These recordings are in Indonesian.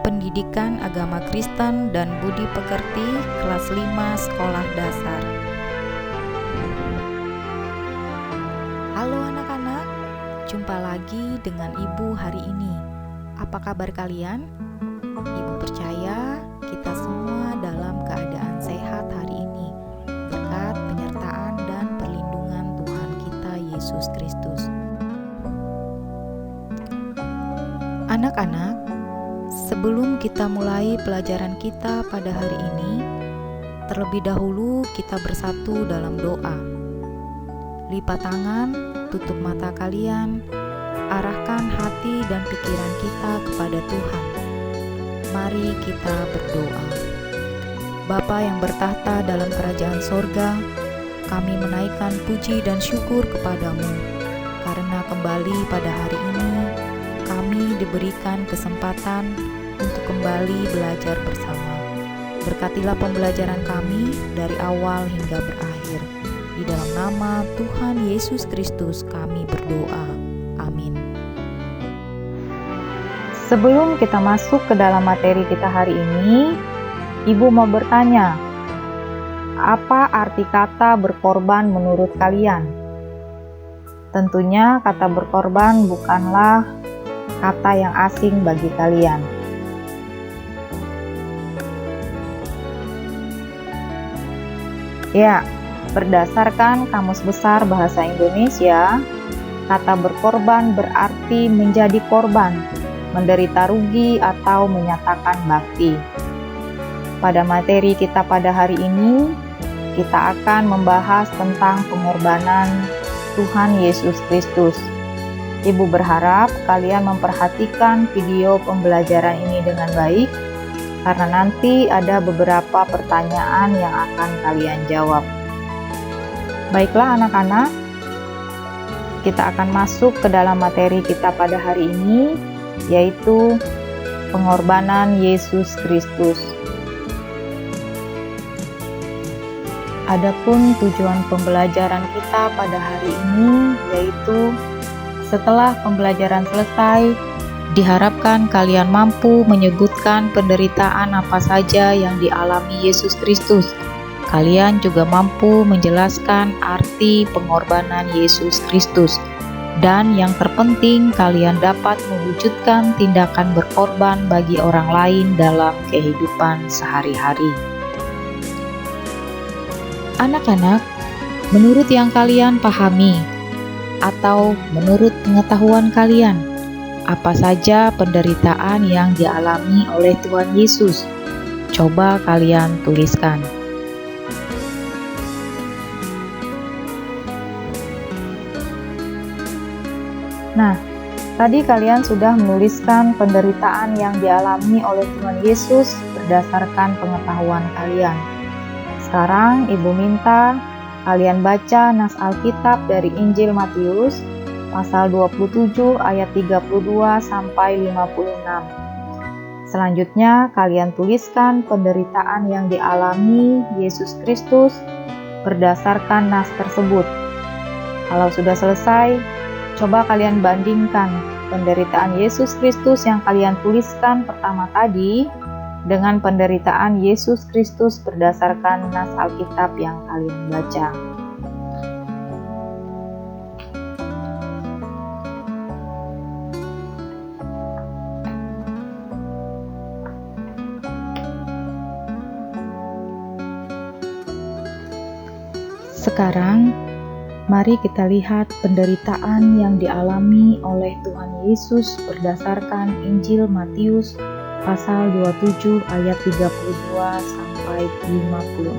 Pendidikan Agama Kristen dan Budi Pekerti kelas 5 Sekolah Dasar. Halo anak-anak, jumpa lagi dengan Ibu hari ini. Apa kabar kalian? Ibu percaya kita semua dalam keadaan sehat hari ini berkat penyertaan dan perlindungan Tuhan kita Yesus Kristus. Anak-anak, sebelum kita mulai pelajaran kita pada hari ini, terlebih dahulu kita bersatu dalam doa. Lipat tangan, tutup mata kalian, arahkan hati dan pikiran kita kepada Tuhan. Mari kita berdoa. Bapa yang bertahta dalam kerajaan sorga, kami menaikkan puji dan syukur kepadamu, karena kembali pada hari ini, kami diberikan kesempatan untuk kembali belajar bersama. Berkatilah pembelajaran kami dari awal hingga berakhir. Di dalam nama Tuhan Yesus Kristus kami berdoa. Amin. Sebelum kita masuk ke dalam materi kita hari ini, Ibu mau bertanya, apa arti kata berkorban menurut kalian? Tentunya kata berkorban bukanlah kata yang asing bagi kalian. Ya, berdasarkan Kamus Besar Bahasa Indonesia, kata berkorban berarti menjadi korban, menderita rugi atau menyatakan bakti. Pada materi kita pada hari ini, kita akan membahas tentang pengorbanan Tuhan Yesus Kristus. Ibu berharap kalian memperhatikan video pembelajaran ini dengan baik, karena nanti ada beberapa pertanyaan yang akan kalian jawab. Baiklah anak-anak, kita akan masuk ke dalam materi kita pada hari ini, yaitu pengorbanan Yesus Kristus. Adapun tujuan pembelajaran kita pada hari ini yaitu setelah pembelajaran selesai, diharapkan kalian mampu menyebutkan penderitaan apa saja yang dialami Yesus Kristus. Kalian juga mampu menjelaskan arti pengorbanan Yesus Kristus. Dan yang terpenting, kalian dapat mewujudkan tindakan berkorban bagi orang lain dalam kehidupan sehari-hari. Anak-anak, menurut yang kalian pahami, atau menurut pengetahuan kalian, apa saja penderitaan yang dialami oleh Tuhan Yesus? Coba kalian tuliskan. Nah, tadi kalian sudah menuliskan penderitaan yang dialami oleh Tuhan Yesus berdasarkan pengetahuan kalian. Sekarang Ibu minta kalian baca nas Alkitab dari Injil Matius pasal 27 ayat 32 sampai 56. Selanjutnya kalian tuliskan penderitaan yang dialami Yesus Kristus berdasarkan nas tersebut. Kalau sudah selesai, coba kalian bandingkan penderitaan Yesus Kristus yang kalian tuliskan pertama tadi dengan penderitaan Yesus Kristus berdasarkan nas Alkitab yang kalian baca. Sekarang, mari kita lihat penderitaan yang dialami oleh Tuhan Yesus berdasarkan Injil Matius pasal 27 ayat 32 sampai 56.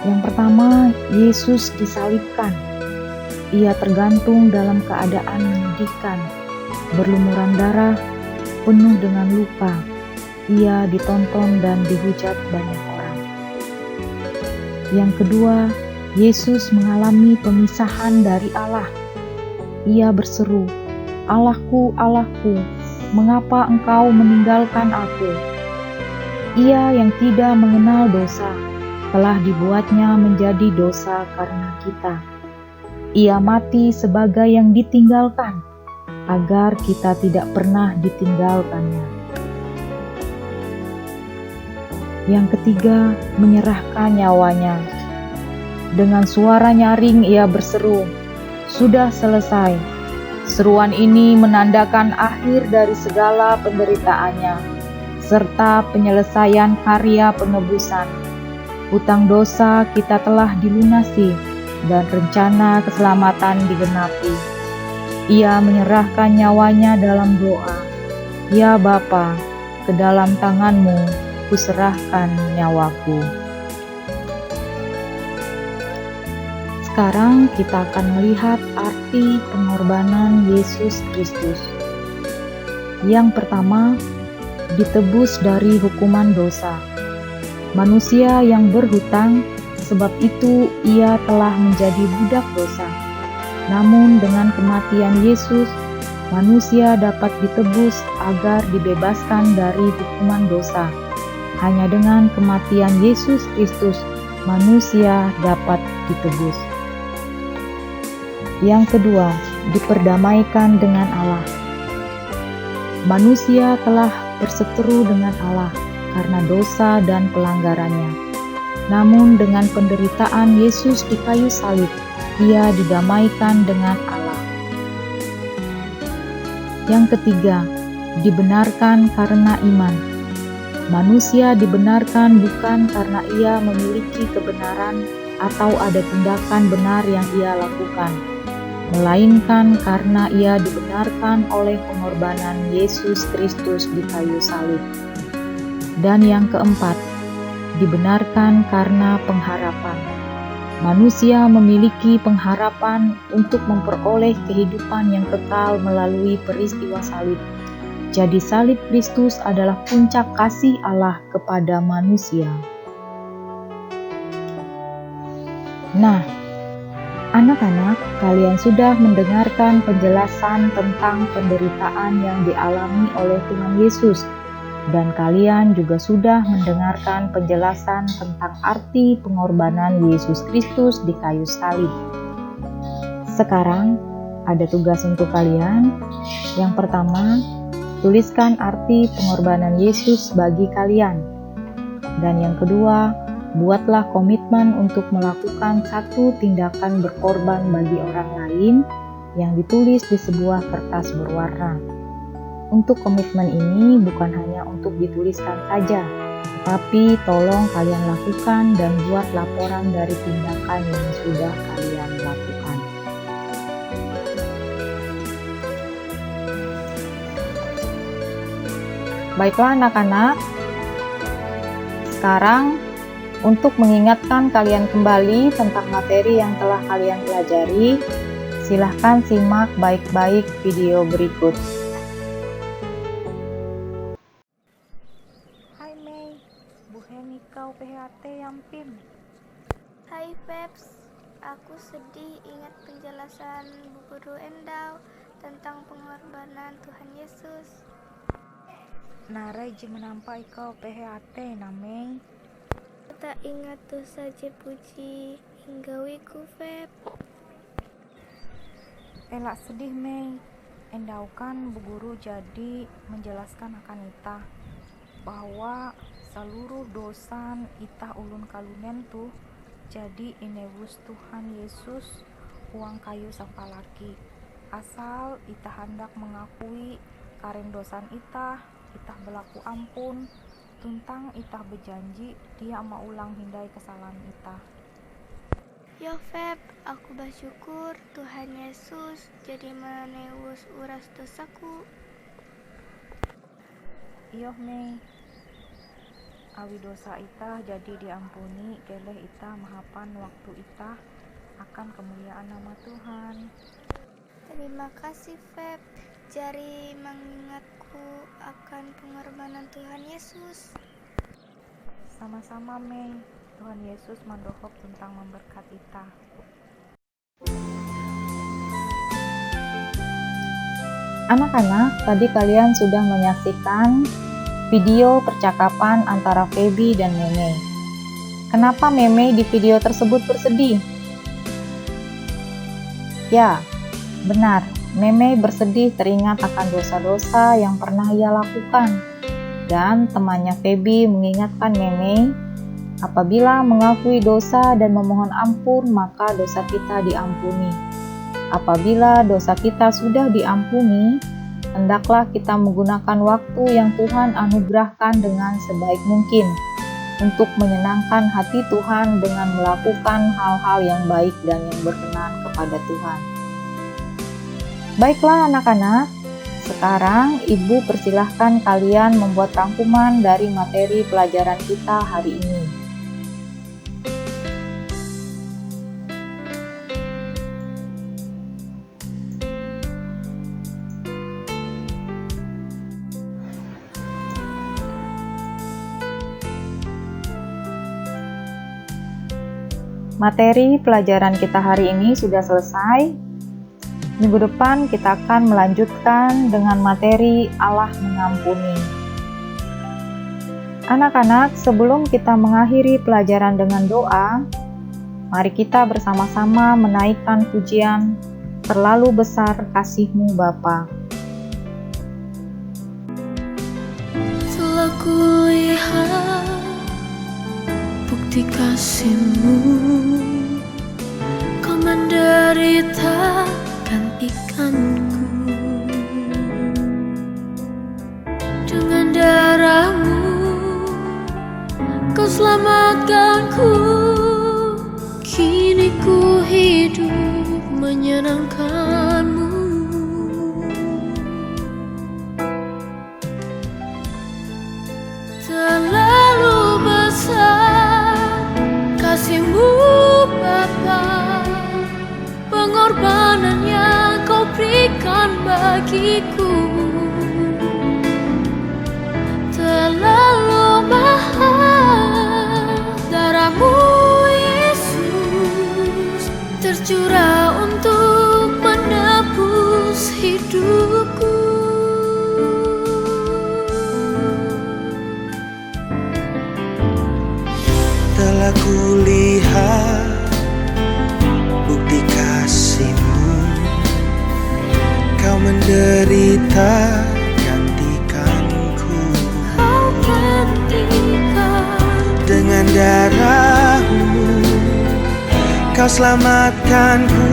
Yang pertama, Yesus disalibkan. Ia tergantung dalam keadaan menyedihkan, berlumuran darah, penuh dengan luka. Ia ditonton dan dihujat banyak orang. Yang kedua, Yesus mengalami pemisahan dari Allah. Ia berseru, "Allahku, Allahku, mengapa engkau meninggalkan aku?" Ia yang tidak mengenal dosa, telah dibuatnya menjadi dosa karena kita. Ia mati sebagai yang ditinggalkan, agar kita tidak pernah ditinggalkannya. Yang ketiga, menyerahkan nyawanya. Dengan suara nyaring ia berseru, "Sudah selesai." Seruan ini menandakan akhir dari segala penderitaannya, serta penyelesaian karya penebusan. Hutang dosa kita telah dilunasi, dan rencana keselamatan digenapi. Ia menyerahkan nyawanya dalam doa, "Ya Bapa, ke dalam tangan-Mu kuserahkan nyawaku." Sekarang kita akan melihat arti pengorbanan Yesus Kristus. Yang pertama, ditebus dari hukuman dosa. Manusia yang berhutang, sebab itu ia telah menjadi budak dosa. Namun dengan kematian Yesus, manusia dapat ditebus agar dibebaskan dari hukuman dosa. Hanya dengan kematian Yesus Kristus, manusia dapat ditebus. Yang kedua, diperdamaikan dengan Allah. Manusia telah berseteru dengan Allah karena dosa dan pelanggarannya. Namun dengan penderitaan Yesus di kayu salib, ia didamaikan dengan Allah. Yang ketiga, dibenarkan karena iman. Manusia dibenarkan bukan karena ia memiliki kebenaran atau ada tindakan benar yang ia lakukan, melainkan karena ia dibenarkan oleh pengorbanan Yesus Kristus di kayu salib. Dan yang keempat, dibenarkan karena pengharapan. Manusia memiliki pengharapan untuk memperoleh kehidupan yang kekal melalui peristiwa salib. Jadi salib Kristus adalah puncak kasih Allah kepada manusia. Nah, anak-anak, kalian sudah mendengarkan penjelasan tentang penderitaan yang dialami oleh Tuhan Yesus, dan kalian juga sudah mendengarkan penjelasan tentang arti pengorbanan Yesus Kristus di kayu salib. Sekarang, ada tugas untuk kalian. Yang pertama, tuliskan arti pengorbanan Yesus bagi kalian. Dan yang kedua, buatlah komitmen untuk melakukan satu tindakan berkorban bagi orang lain yang ditulis di sebuah kertas berwarna. Untuk komitmen ini bukan hanya untuk dituliskan saja, tetapi tolong kalian lakukan dan buat laporan dari tindakan yang sudah kalian lakukan. Baiklah anak-anak, sekarang untuk mengingatkan kalian kembali tentang materi yang telah kalian pelajari, silahkan simak baik-baik video berikut. Hai Mei, Bu Heni kau PHT yang PIM. Hai Peps, aku sedih ingat penjelasan Bu Guru Endau tentang pengorbanan Tuhan Yesus. Narai je menampai kau PHT na Mei. Tak ingat dosa je puji hinggawiku Feb. Elak sedih Mei, Endau kan Bu Guru jadi menjelaskan akan itah bahwa seluruh dosan itah ulun kalunen tuh jadi inewus Tuhan Yesus uang kayu sapalaki. Asal itah hendak mengakui karen dosan itah berlaku ampun, tuntang itah berjanji dia mau ulang hindai kesalahan itah. Yo Feb, aku bersyukur Tuhan Yesus jadi menewus uras dosaku. Iyoh Mei, awi dosa itah jadi diampuni, geleh itah mahapan waktu itah akan kemuliaan nama Tuhan. Terima kasih Feb, jari mengingatku akan pengorbanan Tuhan Yesus. Sama-sama Mei, Tuhan Yesus mendohop tentang memberkat itah. Anak-anak, tadi kalian sudah menyaksikan video percakapan antara Feby dan Meme. Kenapa Meme di video tersebut bersedih? Ya, benar, Meme bersedih teringat akan dosa-dosa yang pernah ia lakukan. Dan temannya Feby mengingatkan Meme, apabila mengakui dosa dan memohon ampun, maka dosa kita diampuni. Apabila dosa kita sudah diampuni, hendaklah kita menggunakan waktu yang Tuhan anugerahkan dengan sebaik mungkin untuk menyenangkan hati Tuhan dengan melakukan hal-hal yang baik dan yang berkenan kepada Tuhan. Baiklah anak-anak, sekarang Ibu persilahkan kalian membuat rangkuman dari materi pelajaran kita hari ini. Materi pelajaran kita hari ini sudah selesai. Minggu depan kita akan melanjutkan dengan materi Allah mengampuni. Anak-anak, sebelum kita mengakhiri pelajaran dengan doa, mari kita bersama-sama menaikkan pujian Terlalu Besar Kasih-Mu Bapa. Telah kulihat bukti kasih-Mu, Kau menderita gantikanku. Dengan darah-Mu Kau selamatkanku. Kini ku hidup menyenangkan-Mu. Terlalu besar kasih-Mu Bapa, pengorbanan yang Kau berikan bagiku. Terlalu mahal darah-Mu Yesus, tercurah untuk menebus hidupku. Telah kulihat bukti kasih-Mu, Kau menderita gantikanku. Kau gantikan Dengan darah-Mu Kau selamatkanku.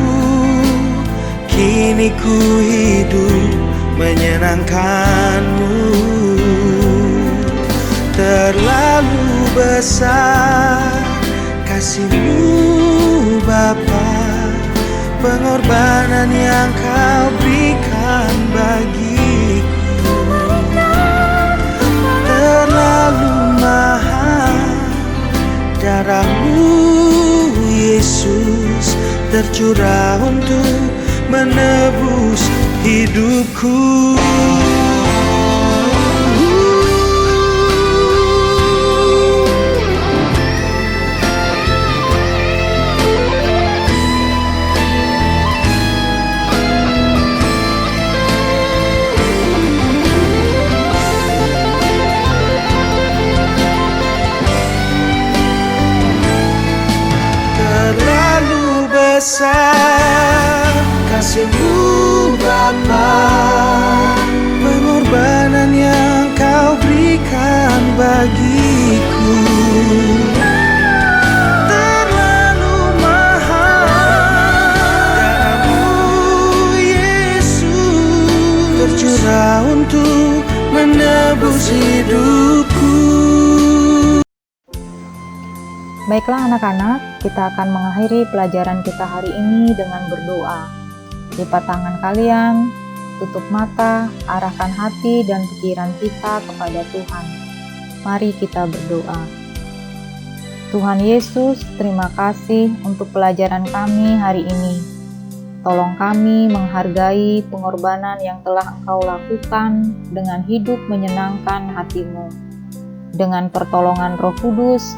Kini ku hidup menyenangkan-Mu. Terlalu besar kasih-Mu Bapa, pengorbanan yang Kau berikan bagiku. Terlalu mahal darah-Mu Yesus, tercurah untuk menebus hidupku. Besar kasih-Mu Bapa, pengorbanan yang Kau berikan bagiku. Terlalu mahal darah-Mu Yesus, tercurah untuk menebus hidupku. Baiklah anak-anak, kita akan mengakhiri pelajaran kita hari ini dengan berdoa. Lipat tangan kalian, tutup mata, arahkan hati dan pikiran kita kepada Tuhan. Mari kita berdoa. Tuhan Yesus, terima kasih untuk pelajaran kami hari ini. Tolong kami menghargai pengorbanan yang telah Engkau lakukan dengan hidup menyenangkan hati-Mu. Dengan pertolongan Roh Kudus,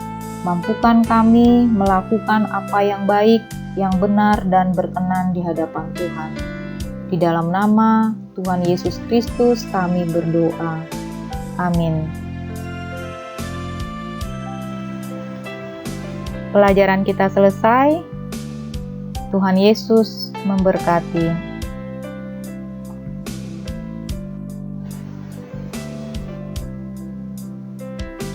mampukan kami melakukan apa yang baik, yang benar, dan berkenan di hadapan Tuhan. Di dalam nama Tuhan Yesus Kristus kami berdoa. Amin. Pelajaran kita selesai. Tuhan Yesus memberkati.